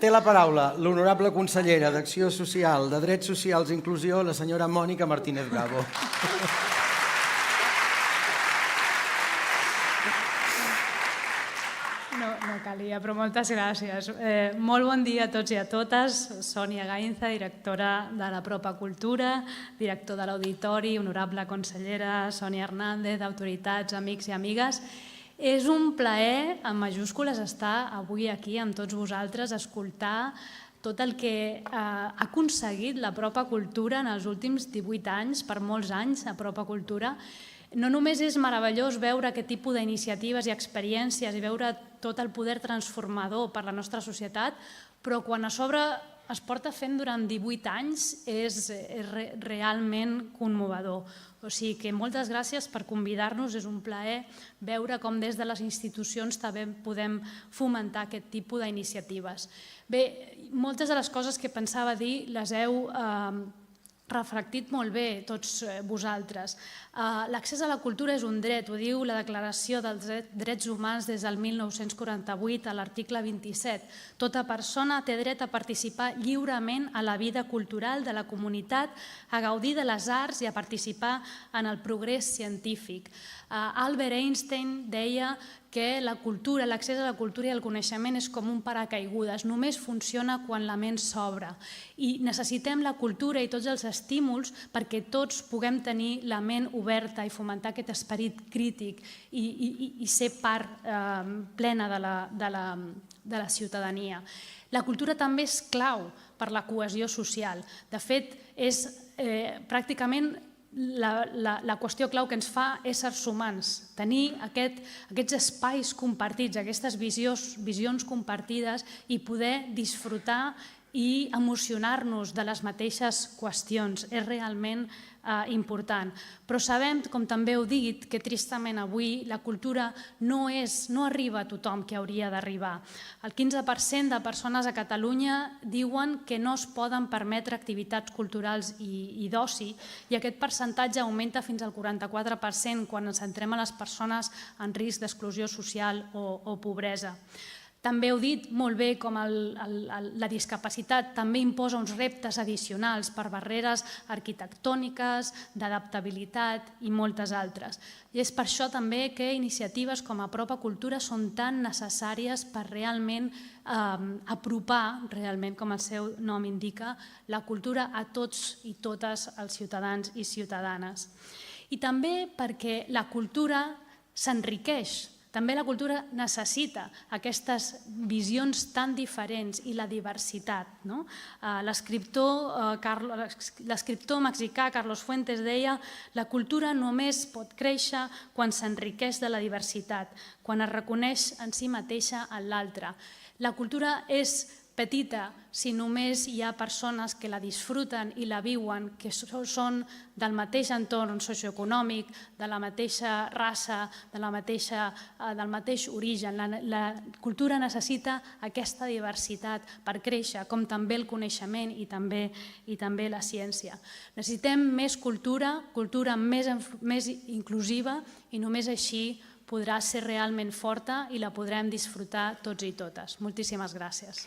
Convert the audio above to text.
Té la paraula l'honorable consellera d'Acció Social, de Drets Socials i Inclusió, la senyora Mònica Martínez Bravo. No calia, però moltes gràcies. Molt bon dia a tots i a totes. Sònia Gainza, directora de la Propa Cultura, director de l'Auditori, honorable consellera, Sònia Hernández, autoritats, amics i amigues. És un plaer, en majúscules, estar avui aquí amb tots vosaltres, escoltar tot el que ha aconseguit la Propa Cultura en els últims 18 anys, per molts anys, a Propa Cultura. No només és meravellós veure aquest tipus d'iniciatives i experiències i veure tot el poder transformador per la nostra societat, però quan a sobre es porta fent durant 18 anys és realment conmovedor. O sigui que moltes gràcies per convidar-nos, és un plaer veure com des de les institucions també podem fomentar aquest tipus d'iniciatives. Bé, moltes de les coses que pensava dir les heu reflectit molt bé tots vosaltres. L'accés a la cultura és un dret, ho diu la Declaració dels Drets Humans des del 1948 a l'article 27. Tota persona té dret a participar lliurement a la vida cultural de la comunitat, a gaudir de les arts i a participar en el progrés científic. Albert Einstein deia que la cultura, l'accés a la cultura i el coneixement és com un paracaigudes, només funciona quan la ment s'obre. I necessitem la cultura i tots els estímuls perquè tots puguem tenir la ment oberta i fomentar aquest esperit crític i ser part plena de la ciutadania. La cultura també és clau per la cohesió social. De fet, és pràcticament la qüestió clau que ens fa éssers humans, tenir aquests espais compartits, aquestes visions compartides i poder disfrutar i emocionar-nos de les mateixes qüestions. És realment important. Però sabem, com també heu dit, que tristament avui la cultura no arriba a tothom que hauria d'arribar. El 15% de persones a Catalunya diuen que no es poden permetre activitats culturals i d'oci i aquest percentatge augmenta fins al 44% quan ens centrem en les persones en risc d'exclusió social o pobresa. També heu dit molt bé com la discapacitat també imposa uns reptes addicionals per barreres arquitectòniques, d'adaptabilitat i moltes altres. I és per això també que iniciatives com Apropa Cultura són tan necessàries per realment apropar, realment com el seu nom indica, la cultura a tots i totes els ciutadans i ciutadanes. I també perquè la cultura s'enriqueix. També la cultura necessita aquestes visions tan diferents i la diversitat. L'escriptor mexicà Carlos Fuentes deia «La cultura només pot créixer quan s'enriqueix de la diversitat, quan es reconeix en si mateixa en l'altre». La cultura és petita si només hi ha persones que la disfruten i la viuen, que són del mateix entorn socioeconòmic, de la mateixa raça, del mateix origen. La cultura necessita aquesta diversitat per créixer, com també el coneixement i també la ciència. Necessitem més cultura, cultura més inclusiva i només així podrà ser realment forta i la podrem disfrutar tots i totes. Moltíssimes gràcies.